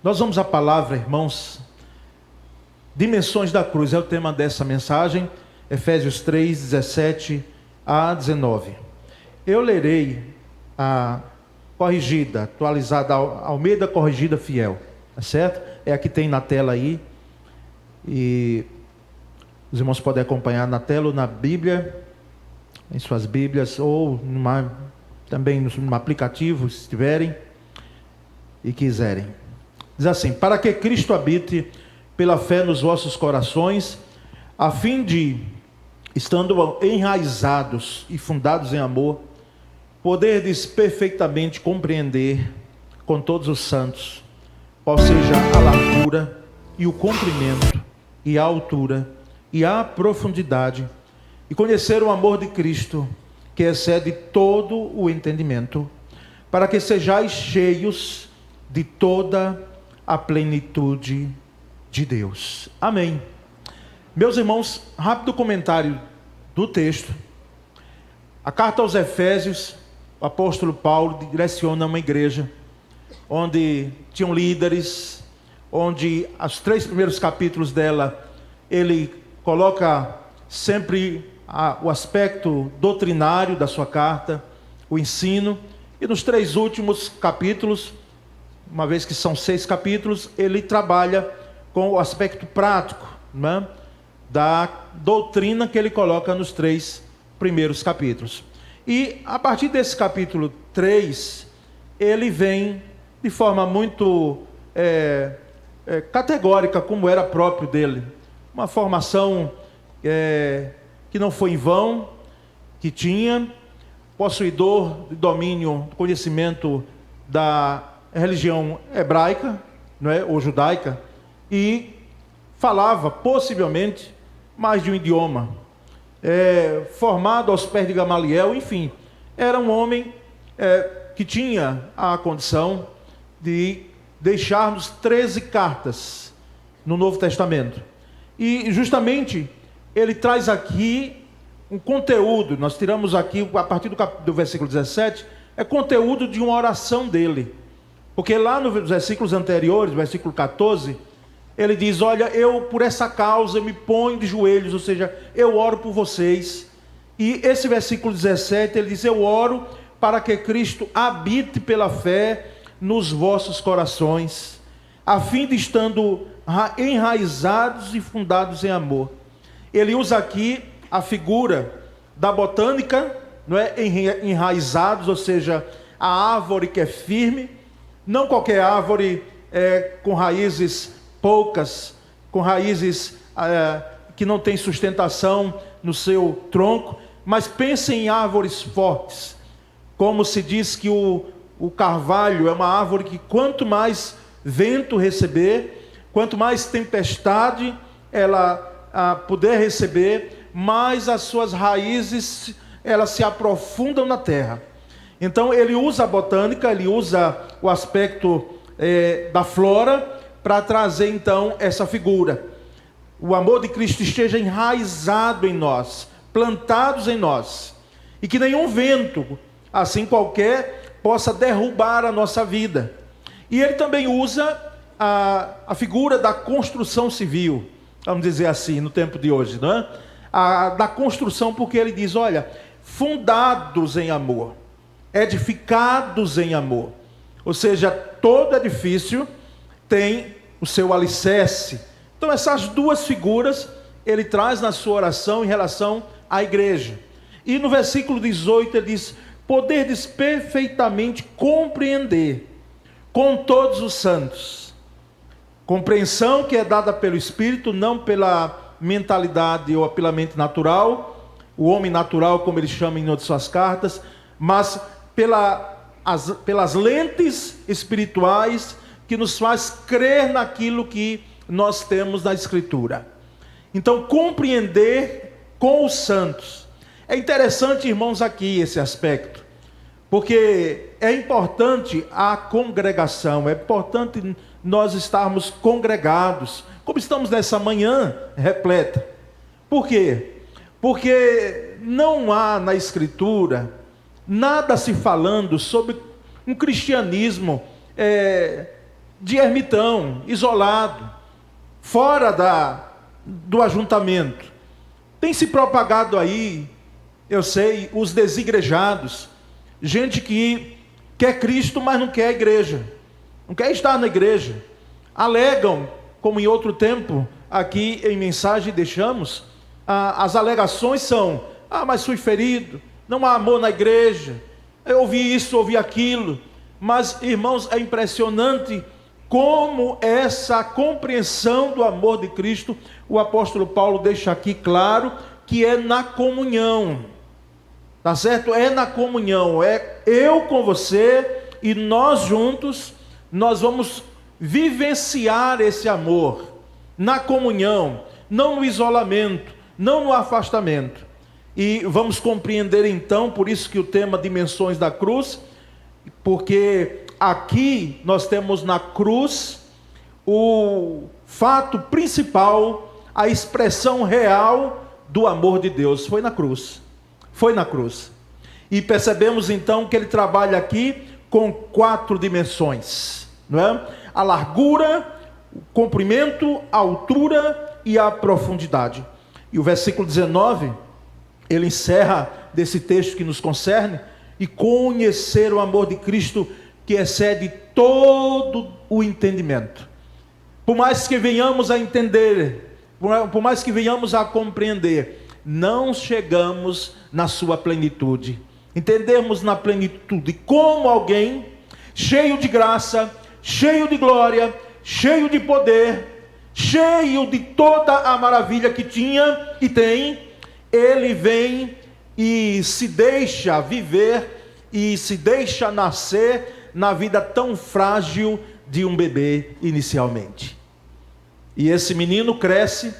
Nós vamos à palavra, irmãos. Dimensões da cruz é o tema dessa mensagem. Efésios 3, 17 a 19. Eu lerei a corrigida, atualizada, Almeida Corrigida Fiel. Tá certo? É a que tem na tela aí. E os irmãos podem acompanhar na tela ou na Bíblia, em suas Bíblias, ou também no aplicativo, se tiverem e quiserem. Diz assim: para que Cristo habite pela fé nos vossos corações, a fim de, estando enraizados e fundados em amor, poderdes perfeitamente compreender com todos os santos qual seja a largura e o comprimento e a altura e a profundidade, e conhecer o amor de Cristo, que excede todo o entendimento, para que sejais cheios de toda a plenitude de Deus. Amém. Meus irmãos, rápido comentário do texto. A carta aos Efésios, o apóstolo Paulo direciona uma igreja onde tinham líderes, onde os 3 primeiros capítulos dela, ele coloca sempre o aspecto doutrinário da sua carta, o ensino, e nos 3 últimos capítulos, uma vez que são 6 capítulos, ele trabalha com o aspecto prático, né, da doutrina que ele coloca nos 3 primeiros capítulos. E a partir desse capítulo 3, ele vem de forma muito categórica, como era próprio dele. Uma formação que não foi em vão, que tinha, possuidor de domínio, conhecimento da religião hebraica, não é, ou judaica, e falava possivelmente mais de um idioma, formado aos pés de Gamaliel, enfim, era um homem que tinha a condição de deixar-nos 13 cartas no Novo Testamento. E justamente ele traz aqui um conteúdo, nós tiramos aqui a partir do versículo 17, é conteúdo de uma oração dele. Porque lá nos versículos anteriores, versículo 14, ele diz: olha, eu por essa causa me ponho de joelhos, ou seja, eu oro por vocês. E esse versículo 17, ele diz: eu oro para que Cristo habite pela fé nos vossos corações, a fim de, estando enraizados e fundados em amor. Ele usa aqui a figura da botânica, não é? Enraizados, ou seja, a árvore que é firme, não qualquer árvore com raízes poucas, com raízes que não tem sustentação no seu tronco, mas pense em árvores fortes, como se diz que o carvalho é uma árvore que quanto mais vento receber, quanto mais tempestade ela puder receber, mais as suas raízes elas se aprofundam na terra. Então ele usa a botânica, ele usa o aspecto da flora para trazer então essa figura. O amor de Cristo esteja enraizado em nós, plantados em nós, e que nenhum vento, assim qualquer, possa derrubar a nossa vida. E ele também usa a figura da construção civil, vamos dizer assim, no tempo de hoje, não é? Da construção, porque ele diz: olha, fundados em amor, edificados em amor. Ou seja, todo edifício tem o seu alicerce. Então essas 2 figuras ele traz na sua oração em relação à igreja. E no versículo 18 ele diz: poderdes perfeitamente compreender com todos os santos. Compreensão que é dada pelo Espírito, não pela mentalidade ou pela mente natural, o homem natural, como ele chama em uma de suas cartas, mas pelas lentes espirituais que nos faz crer naquilo que nós temos na Escritura. Então, compreender com os santos. É interessante, irmãos, aqui esse aspecto, porque é importante a congregação, é importante nós estarmos congregados, como estamos nessa manhã repleta. Por quê? Porque não há na Escritura nada se falando sobre um cristianismo de ermitão, isolado, fora do ajuntamento. Tem se propagado aí, eu sei, os desigrejados, gente que quer Cristo, mas não quer a igreja, não quer estar na igreja. Alegam, como em outro tempo, aqui em mensagem deixamos, as alegações são: mas fui ferido, não há amor na igreja, eu ouvi isso, ouvi aquilo. Mas, irmãos, é impressionante como essa compreensão do amor de Cristo, o apóstolo Paulo deixa aqui claro que é na comunhão, tá certo? É na comunhão, é eu com você e nós juntos, nós vamos vivenciar esse amor na comunhão, não no isolamento, não no afastamento. E vamos compreender então, por isso que o tema Dimensões da Cruz, porque aqui nós temos na cruz o fato principal, a expressão real do amor de Deus. Foi na cruz. Foi na cruz. E percebemos então que ele trabalha aqui com 4 dimensões, não é? A largura, o comprimento, a altura e a profundidade. E o versículo 19, ele encerra desse texto que nos concerne: e conhecer o amor de Cristo que excede todo o entendimento. Por mais que venhamos a entender, por mais que venhamos a compreender, não chegamos na sua plenitude. Entendermos na plenitude como alguém cheio de graça, cheio de glória, cheio de poder, cheio de toda a maravilha que tinha e tem, ele vem e se deixa viver e se deixa nascer na vida tão frágil de um bebê inicialmente. E esse menino cresce,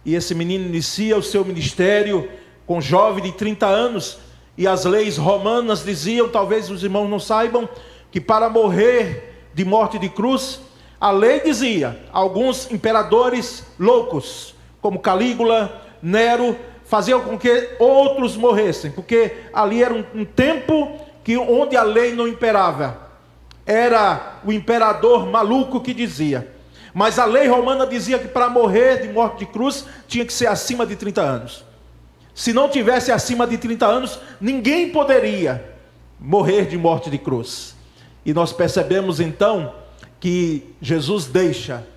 e esse menino inicia o seu ministério com jovem de 30 anos, e as leis romanas diziam, talvez os irmãos não saibam, que para morrer de morte de cruz, a lei dizia, alguns imperadores loucos, como Calígula, Nero, faziam com que outros morressem, porque ali era um tempo onde a lei não imperava, era o imperador maluco que dizia. Mas a lei romana dizia que para morrer de morte de cruz, tinha que ser acima de 30 anos. Se não tivesse acima de 30 anos, ninguém poderia morrer de morte de cruz. E nós percebemos então que Jesus deixa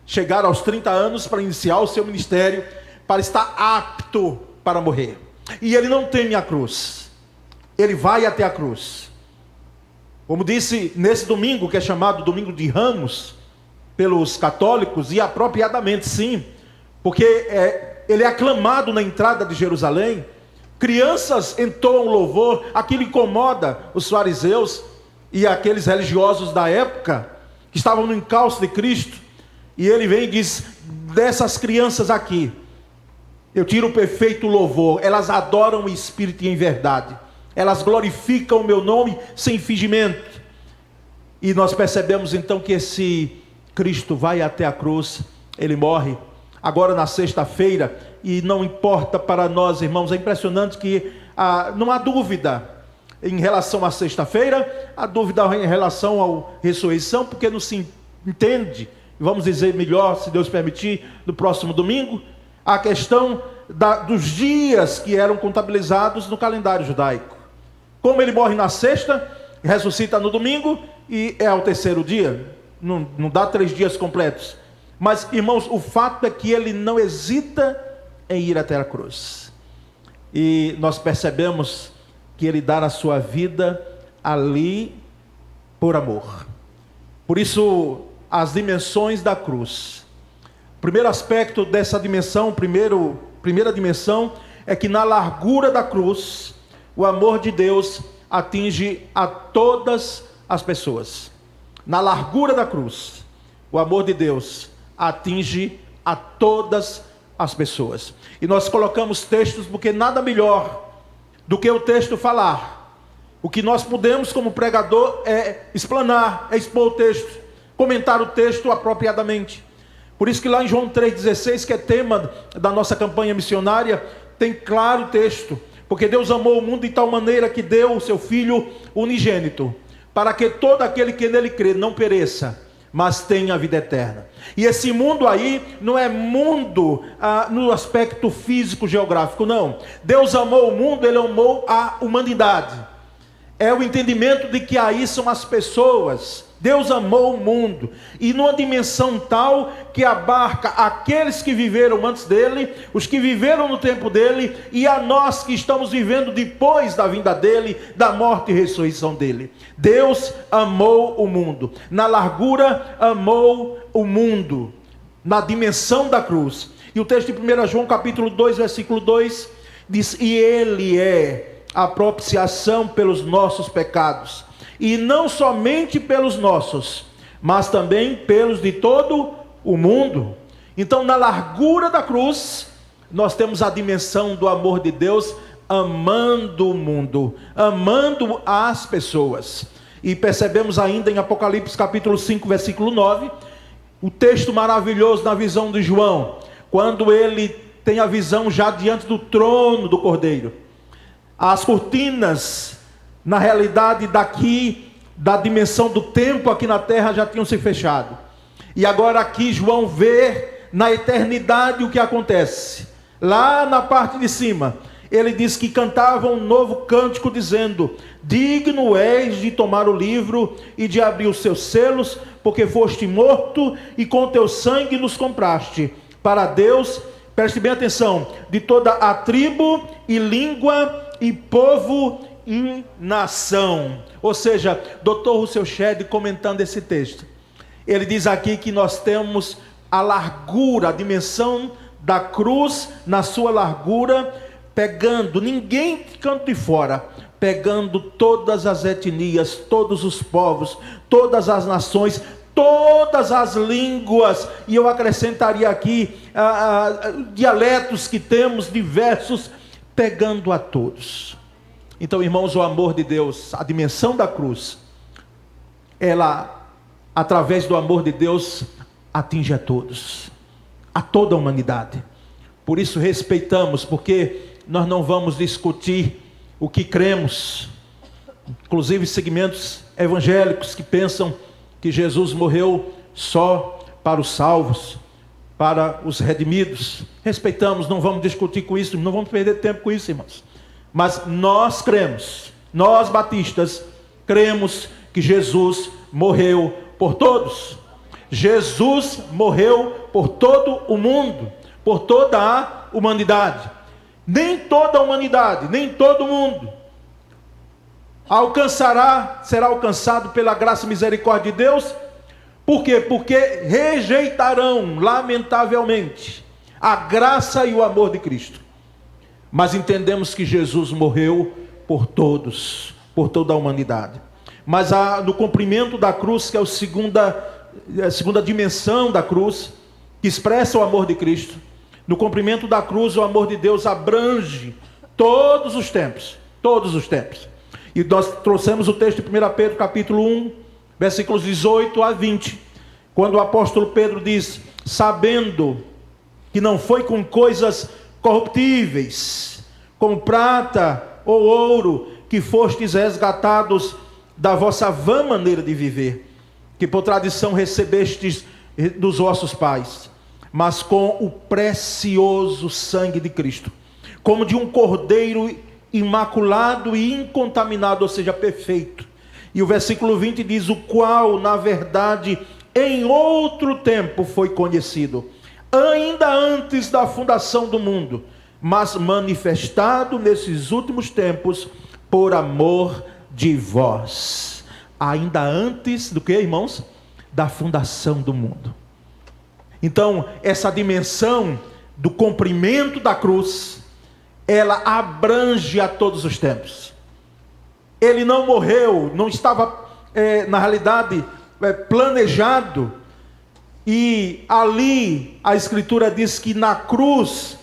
chegar aos 30 anos para iniciar o seu ministério, para estar apto para morrer. E ele não teme a cruz, ele vai até a cruz. Como disse nesse domingo, que é chamado Domingo de Ramos pelos católicos, e apropriadamente sim, porque ele é aclamado na entrada de Jerusalém, crianças entoam louvor, aquilo incomoda os fariseus e aqueles religiosos da época, que estavam no encalço de Cristo, e ele vem e diz: dessas crianças aqui, eu tiro o perfeito louvor, elas adoram o Espírito e em verdade, elas glorificam o meu nome sem fingimento. E nós percebemos então que esse Cristo vai até a cruz, ele morre, agora na sexta-feira, e não importa para nós, irmãos, é impressionante que não há dúvida em relação à sexta-feira, há dúvida em relação à ressurreição, porque não se entende, vamos dizer melhor, se Deus permitir, no próximo domingo, a questão dos dias que eram contabilizados no calendário judaico. Como ele morre na sexta, ressuscita no domingo, e é ao terceiro dia, não dá 3 dias completos. Mas, irmãos, o fato é que ele não hesita em ir até a cruz. E nós percebemos que ele dá a sua vida ali por amor. Por isso, as dimensões da cruz. O primeiro aspecto dessa dimensão, primeira dimensão, é que na largura da cruz, o amor de Deus atinge a todas as pessoas. Na largura da cruz, o amor de Deus atinge a todas as pessoas. E nós colocamos textos porque nada melhor do que o texto falar. O que nós podemos como pregador é explanar, é expor o texto, comentar o texto apropriadamente. Por isso que lá em João 3,16, que é tema da nossa campanha missionária, tem claro o texto. Porque Deus amou o mundo de tal maneira que deu o seu Filho unigênito, para que todo aquele que nele crê não pereça, mas têm a vida eterna. E esse mundo aí não é mundo no aspecto físico geográfico, não. Deus amou o mundo, Ele amou a humanidade. É o entendimento de que aí são as pessoas. Deus amou o mundo, e numa dimensão tal que abarca aqueles que viveram antes dele, os que viveram no tempo dele, e a nós que estamos vivendo depois da vinda dele, da morte e ressurreição dele. Deus amou o mundo, na largura amou o mundo, na dimensão da cruz. E o texto de 1 João capítulo 2, versículo 2, diz: e ele é a propiciação pelos nossos pecados, e não somente pelos nossos, mas também pelos de todo o mundo. Então, na largura da cruz, nós temos a dimensão do amor de Deus, amando o mundo, amando as pessoas. E percebemos ainda em Apocalipse capítulo 5, versículo 9, o texto maravilhoso na visão de João, quando ele tem a visão já diante do trono do Cordeiro. As cortinas, na realidade daqui, da dimensão do tempo aqui na terra, já tinham se fechado. E agora aqui João vê na eternidade o que acontece. Lá na parte de cima, ele diz que cantava um novo cântico dizendo: digno és de tomar o livro e de abrir os seus selos, porque foste morto e com teu sangue nos compraste para Deus, preste bem atenção, de toda a tribo e língua e povo e nação. Ou seja, Dr. Russell Shedd, comentando esse texto, ele diz aqui que nós temos a largura, a dimensão da cruz na sua largura, pegando, ninguém ficando de fora, pegando todas as etnias, todos os povos, todas as nações, todas as línguas, e eu acrescentaria aqui dialetos que temos diversos, pegando a todos. Então, irmãos, o amor de Deus, a dimensão da cruz, ela, através do amor de Deus, atinge a todos, a toda a humanidade. Por isso respeitamos, porque nós não vamos discutir o que cremos, inclusive segmentos evangélicos que pensam que Jesus morreu só para os salvos, para os redimidos. Respeitamos, não vamos discutir com isso, não vamos perder tempo com isso, irmãos. Mas nós cremos, nós batistas, cremos que Jesus morreu por todos. Jesus morreu por todo o mundo, por toda a humanidade. Nem toda a humanidade, nem todo mundo será alcançado pela graça e misericórdia de Deus. Por quê? Porque rejeitarão, lamentavelmente, a graça e o amor de Cristo. Mas entendemos que Jesus morreu por todos, por toda a humanidade. Mas no cumprimento da cruz, que é a segunda dimensão da cruz, que expressa o amor de Cristo, no cumprimento da cruz, o amor de Deus abrange todos os tempos, todos os tempos. E nós trouxemos o texto de 1 Pedro capítulo 1, versículos 18 a 20, quando o apóstolo Pedro diz: sabendo que não foi com coisas corruptíveis, como prata ou ouro, que fostes resgatados da vossa vã maneira de viver, que por tradição recebestes dos vossos pais, mas com o precioso sangue de Cristo, como de um cordeiro imaculado e incontaminado, ou seja, perfeito. E o versículo 20 diz: o qual, na verdade, em outro tempo foi conhecido, ainda antes da fundação do mundo, mas manifestado nesses últimos tempos por amor de vós. Ainda antes do que, irmãos? Da fundação do mundo. Então, essa dimensão do comprimento da cruz, ela abrange a todos os tempos. Ele não morreu, não estava, na realidade, planejado. E ali a Escritura diz que na cruz,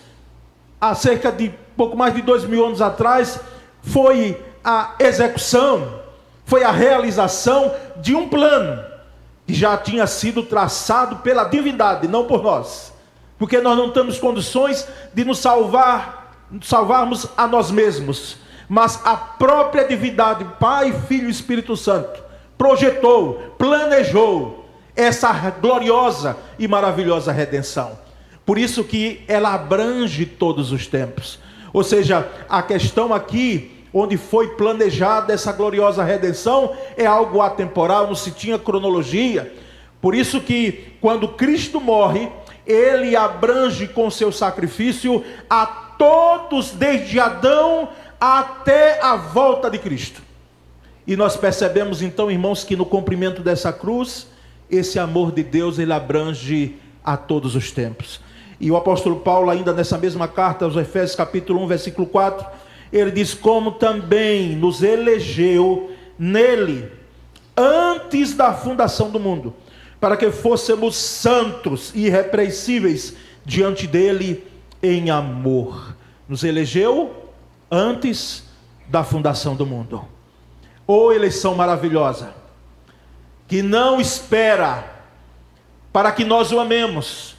há cerca de pouco mais de 2000 anos atrás, foi a execução, foi a realização de um plano que já tinha sido traçado pela divindade, não por nós, porque nós não temos condições de nos salvarmos a nós mesmos, mas a própria divindade, Pai, Filho e Espírito Santo, projetou, planejou essa gloriosa e maravilhosa redenção. Por isso que ela abrange todos os tempos. Ou seja, a questão aqui, onde foi planejada essa gloriosa redenção, é algo atemporal, não se tinha cronologia. Por isso que quando Cristo morre, ele abrange com seu sacrifício a todos, desde Adão até a volta de Cristo. E nós percebemos então, irmãos, que no cumprimento dessa cruz, esse amor de Deus, ele abrange a todos os tempos. E o apóstolo Paulo, ainda nessa mesma carta aos Efésios, capítulo 1, versículo 4, ele diz: como também nos elegeu nele, antes da fundação do mundo, para que fôssemos santos e irrepreensíveis diante dele em amor. Nos elegeu antes da fundação do mundo. Ô eleição maravilhosa, que não espera para que nós o amemos,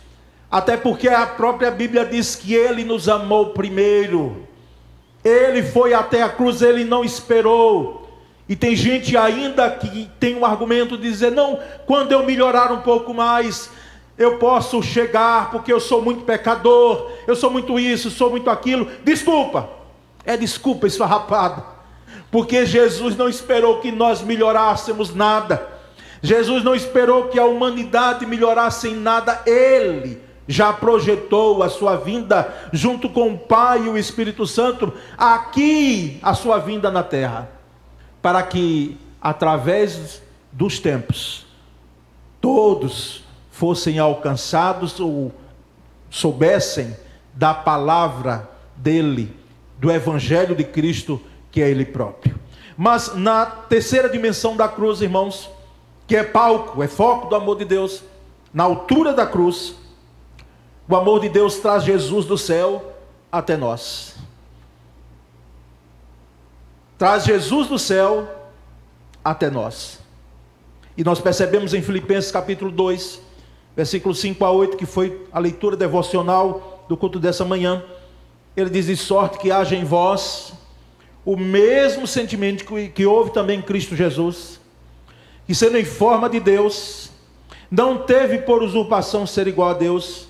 até porque a própria Bíblia diz que ele nos amou primeiro. Ele foi até a cruz, ele não esperou. E tem gente ainda que tem um argumento de dizer: não, quando eu melhorar um pouco mais, eu posso chegar, porque eu sou muito pecador, eu sou muito isso, sou muito aquilo. Desculpa, é desculpa esfarrapada. Porque Jesus não esperou que nós melhorássemos nada. Jesus não esperou que a humanidade melhorasse em nada. Ele já projetou a sua vinda junto com o Pai e o Espírito Santo, aqui a sua vinda na terra, para que através dos tempos todos fossem alcançados ou soubessem da palavra dele, do Evangelho de Cristo, que é ele próprio. Mas na terceira dimensão da cruz, irmãos, que é palco, é foco do amor de Deus, na altura da cruz, o amor de Deus traz Jesus do céu até nós. Traz Jesus do céu até nós. E nós percebemos em Filipenses capítulo 2, versículos 5 a 8, que foi a leitura devocional do culto dessa manhã. Ele diz: de sorte que haja em vós o mesmo sentimento que houve também em Cristo Jesus, que sendo em forma de Deus, não teve por usurpação ser igual a Deus,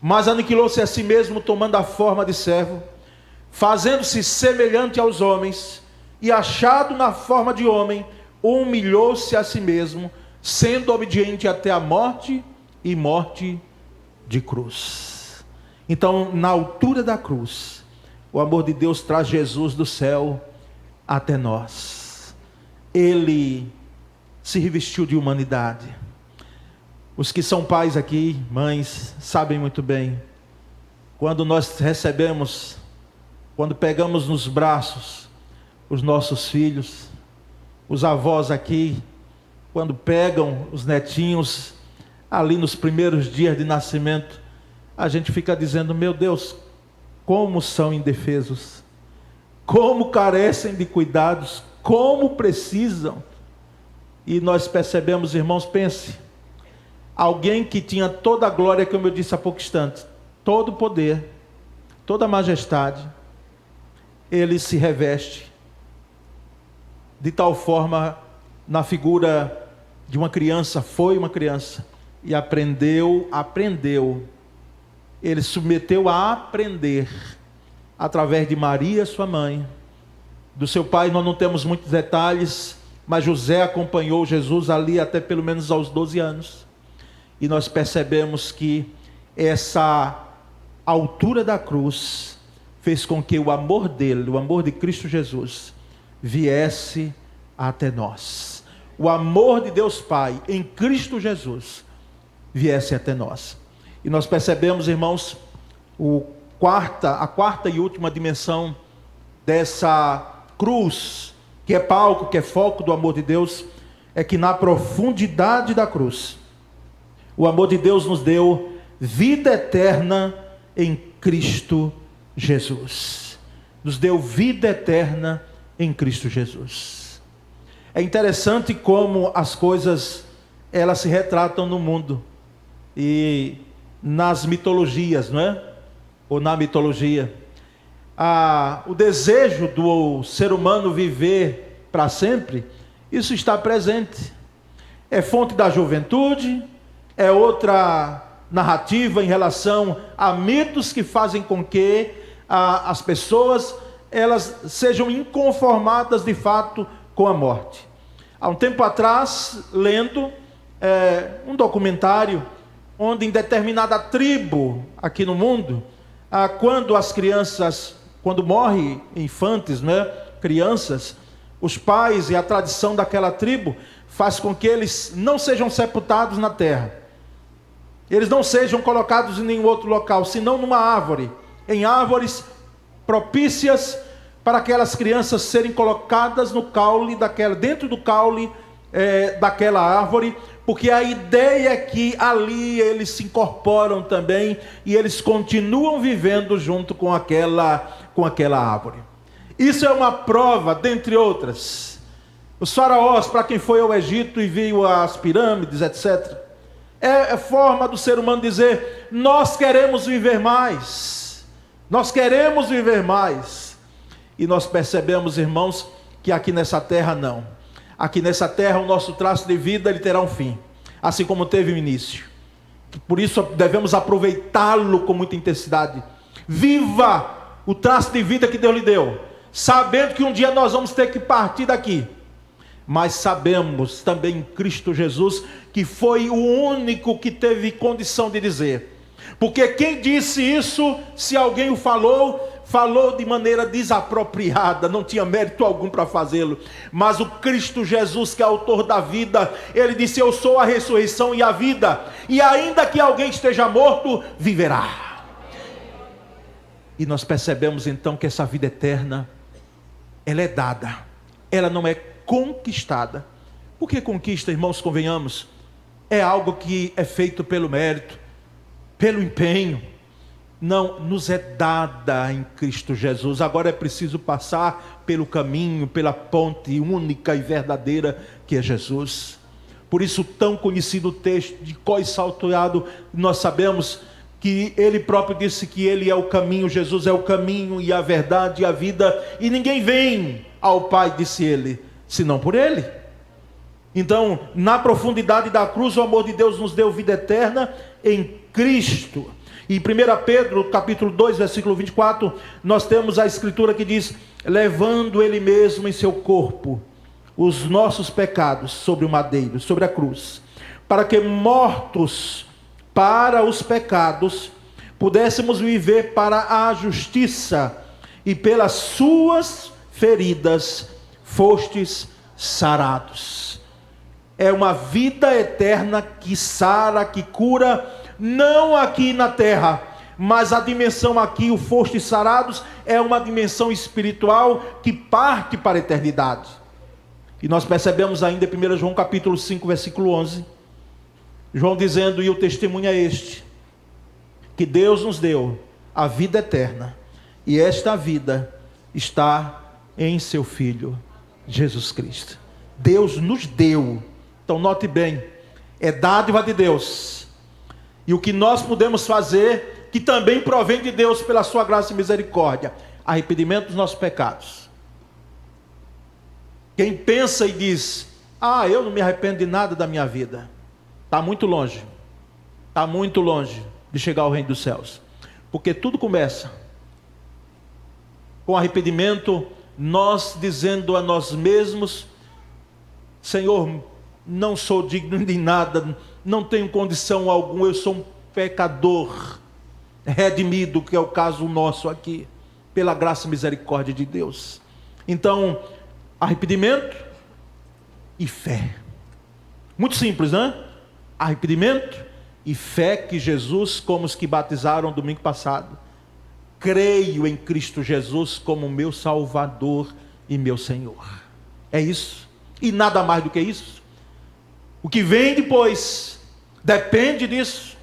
mas aniquilou-se a si mesmo, tomando a forma de servo, fazendo-se semelhante aos homens, e achado na forma de homem, humilhou-se a si mesmo, sendo obediente até a morte, e morte de cruz. Então, na altura da cruz, o amor de Deus traz Jesus do céu até nós. Ele se revestiu de humanidade. Os que são pais aqui, mães, sabem muito bem. Quando nós recebemos, quando pegamos nos braços os nossos filhos, os avós aqui, quando pegam os netinhos, ali nos primeiros dias de nascimento, a gente fica dizendo: meu Deus, como são indefesos, como carecem de cuidados, como precisam. E nós percebemos, irmãos, pense, alguém que tinha toda a glória, como eu disse há pouco instante, todo o poder, toda a majestade, ele se reveste de tal forma na figura de uma criança, foi uma criança, e aprendeu, ele submeteu a aprender, através de Maria, sua mãe. Do seu pai nós não temos muitos detalhes, mas José acompanhou Jesus ali até pelo menos aos 12 anos. E nós percebemos que essa altura da cruz fez com que o amor dele, o amor de Cristo Jesus, viesse até nós. O amor de Deus Pai em Cristo Jesus viesse até nós. E nós percebemos, irmãos, a quarta e última dimensão dessa cruz, que é palco, que é foco do amor de Deus, é que na profundidade da cruz, o amor de Deus nos deu vida eterna em Cristo Jesus. Nos deu vida eterna em Cristo Jesus. É interessante como as coisas, elas se retratam no mundo e nas mitologias, não é? Ou na mitologia. O desejo do ser humano viver para sempre, isso está presente. é fonte da juventude, é outra narrativa em relação a mitos que fazem com que as pessoas elas sejam inconformadas de fato com a morte. Há um tempo atrás, lendo um documentário onde em determinada tribo aqui no mundo, quando as crianças, quando morrem infantes, né, crianças, os pais e a tradição daquela tribo faz com que eles não sejam sepultados na terra. Eles não sejam colocados em nenhum outro local, senão numa árvore, em árvores propícias para aquelas crianças serem colocadas no caule dentro do caule daquela árvore, porque a ideia é que ali eles se incorporam também e eles continuam vivendo junto com aquela árvore. Isso é uma prova, dentre outras. Os faraós, para quem foi ao Egito e viu as pirâmides, etc., é forma do ser humano dizer: nós queremos viver mais, nós queremos viver mais. E nós percebemos, irmãos, que aqui nessa terra não. Aqui nessa terra o nosso traço de vida ele terá um fim, assim como teve um início. Por isso devemos aproveitá-lo com muita intensidade. Viva o traço de vida que Deus lhe deu, sabendo que um dia nós vamos ter que partir daqui. Mas sabemos também em Cristo Jesus que foi o único que teve condição de dizer. Porque quem disse isso, se alguém o falou de maneira desapropriada, não tinha mérito algum para fazê-lo. Mas o Cristo Jesus, que é autor da vida, ele disse: eu sou a ressurreição e a vida, e ainda que alguém esteja morto, viverá. E nós percebemos então que essa vida eterna, ela é dada, ela não é conquistada. Porque conquista, irmãos, convenhamos, é algo que é feito pelo mérito, pelo empenho. Não, nos é dada em Cristo Jesus. Agora é preciso passar pelo caminho, pela ponte única e verdadeira que é Jesus. Por isso tão conhecido o texto de cor e salteado, nós sabemos que ele próprio disse que ele é o caminho, Jesus é o caminho e a verdade e a vida, e ninguém vem ao Pai, disse ele, senão por ele. Então, na profundidade da cruz, o amor de Deus nos deu vida eterna em Cristo. Em 1 Pedro, capítulo 2, versículo 24, nós temos a escritura que diz: levando ele mesmo em seu corpo os nossos pecados sobre o madeiro, sobre a cruz, para que mortos para os pecados, pudéssemos viver para a justiça, e pelas suas feridas fostes sarados. É uma vida eterna que sara, que cura, não aqui na terra, mas a dimensão aqui, o fostes sarados, é uma dimensão espiritual que parte para a eternidade. E nós percebemos ainda em 1 João capítulo 5, versículo 11, João dizendo: e o testemunho é este, que Deus nos deu a vida eterna, e esta vida está em seu Filho Jesus Cristo. Deus nos deu. Então note bem, é dádiva de Deus, e o que nós podemos fazer, que também provém de Deus pela sua graça e misericórdia, arrependimento dos nossos pecados. Quem pensa e diz: eu não me arrependo de nada da minha vida, está muito longe de chegar ao reino dos céus. Porque tudo começa com arrependimento, nós dizendo a nós mesmos: Senhor, não sou digno de nada, não tenho condição alguma, eu sou um pecador redimido, que é o caso nosso aqui, pela graça e misericórdia de Deus. Então, arrependimento e fé. Muito simples, né? Arrependimento e fé que Jesus, como os que batizaram domingo passado, creio em Cristo Jesus como meu Salvador e meu Senhor. É isso, e nada mais do que isso. O que vem depois depende disso.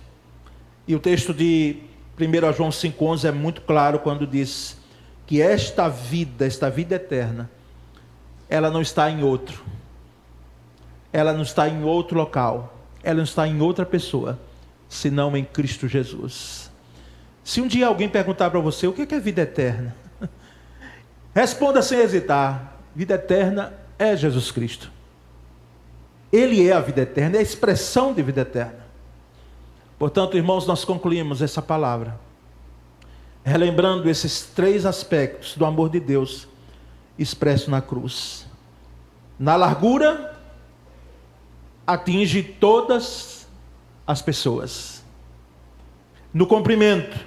E o texto de 1 João 5,11 é muito claro quando diz que esta vida eterna, ela não está em outro, ela não está em outro local, ela não está em outra pessoa, senão em Cristo Jesus. Se um dia alguém perguntar para você: o que é vida eterna? Responda sem hesitar: vida eterna é Jesus Cristo. Ele é a vida eterna, é a expressão de vida eterna. Portanto, irmãos, nós concluímos essa palavra, relembrando esses 3 aspectos do amor de Deus expresso na cruz. Na largura, atinge todas as pessoas. No comprimento,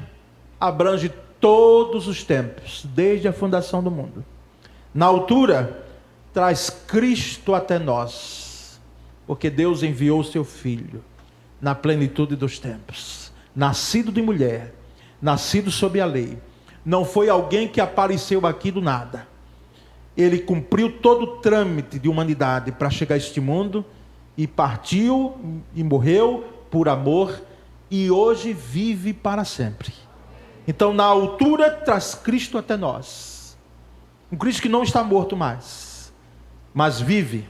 abrange todos os tempos, desde a fundação do mundo. Na altura, traz Cristo até nós, porque Deus enviou o seu Filho na plenitude dos tempos, nascido de mulher, nascido sob a lei. Não foi alguém que apareceu aqui do nada. Ele cumpriu todo o trâmite de humanidade para chegar a este mundo, e partiu e morreu por amor, e hoje vive para sempre. Então, na altura, traz Cristo até nós. Um Cristo que não está morto mais, mas vive.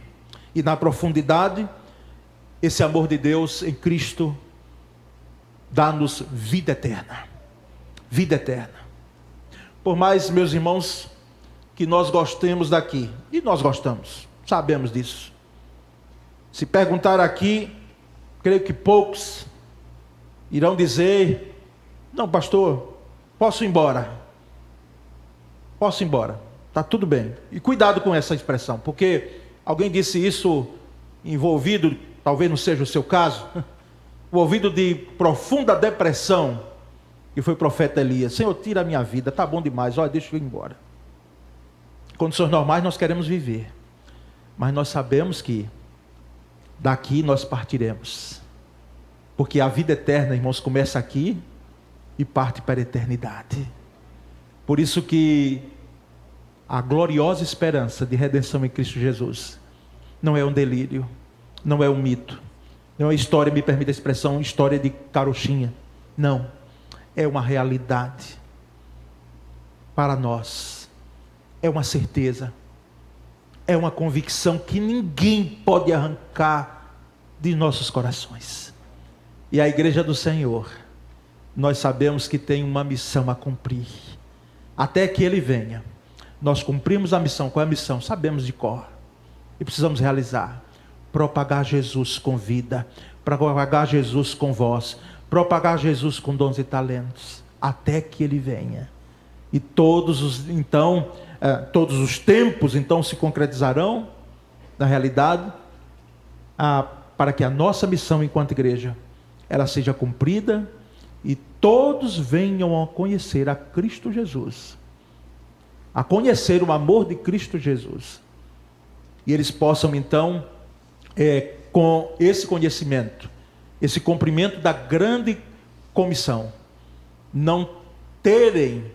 E na profundidade, esse amor de Deus em Cristo dá-nos vida eterna. Vida eterna. Por mais, meus irmãos, que nós gostemos daqui, e nós gostamos, sabemos disso. Se perguntar aqui, creio que poucos irão dizer: não, pastor, posso ir embora. Posso ir embora, está tudo bem. E cuidado com essa expressão, porque alguém disse isso envolvido, talvez não seja o seu caso, envolvido de profunda depressão, que foi o profeta Elias. Senhor, tira a minha vida, está bom demais, olha, deixa eu ir embora. Condições normais nós queremos viver, mas nós sabemos que daqui nós partiremos, porque a vida eterna, irmãos, começa aqui e parte para a eternidade. Por isso que a gloriosa esperança de redenção em Cristo Jesus não é um delírio, não é um mito, não é uma história, me permite a expressão, história de carochinha. Não, é uma realidade para nós, é uma certeza, é uma convicção que ninguém pode arrancar de nossos corações. E a igreja do Senhor, nós sabemos que tem uma missão a cumprir, até que Ele venha. Nós cumprimos a missão. Qual é a missão? Sabemos de cor, e precisamos realizar: propagar Jesus com vida, propagar Jesus com voz, propagar Jesus com dons e talentos, até que Ele venha. E todos os tempos então se concretizarão na realidade, para que a nossa missão enquanto igreja ela seja cumprida e todos venham a conhecer a Cristo Jesus, a conhecer o amor de Cristo Jesus, e eles possam então, com esse conhecimento, esse cumprimento da grande comissão, não terem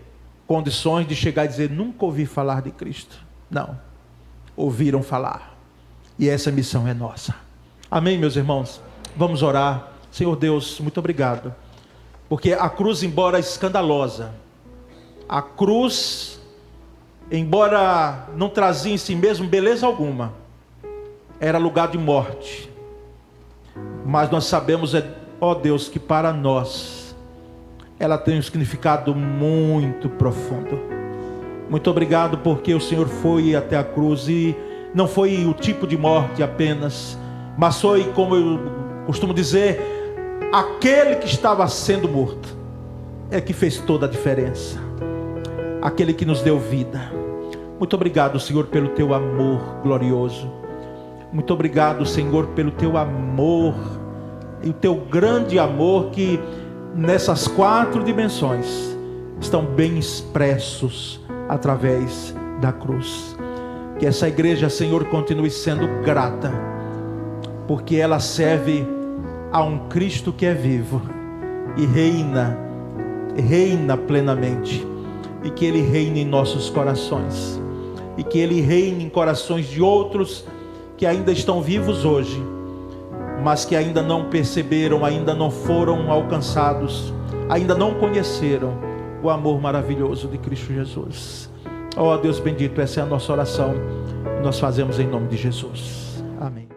condições de chegar e dizer: nunca ouvi falar de Cristo. Não, ouviram falar, e essa missão é nossa. Amém, meus irmãos? Vamos orar. Senhor Deus, muito obrigado, porque a cruz, embora escandalosa, a cruz, embora não trazia em si mesmo beleza alguma, era lugar de morte, mas nós sabemos, ó Deus, que para nós ela tem um significado muito profundo. Muito obrigado, porque o Senhor foi até a cruz, e não foi o tipo de morte apenas, mas foi, como eu costumo dizer, aquele que estava sendo morto é que fez toda a diferença, aquele que nos deu vida. Muito obrigado, Senhor, pelo teu amor glorioso. Muito obrigado, Senhor, pelo teu amor, e o teu grande amor, que nessas 4 dimensões estão bem expressos através da cruz. Que essa igreja, Senhor, continue sendo grata, porque ela serve a um Cristo que é vivo e reina plenamente, e que Ele reine em nossos corações, e que Ele reine em corações de outros que ainda estão vivos hoje, mas que ainda não perceberam, ainda não foram alcançados, ainda não conheceram o amor maravilhoso de Cristo Jesus. Ó Deus bendito, essa é a nossa oração, nós fazemos em nome de Jesus. Amém.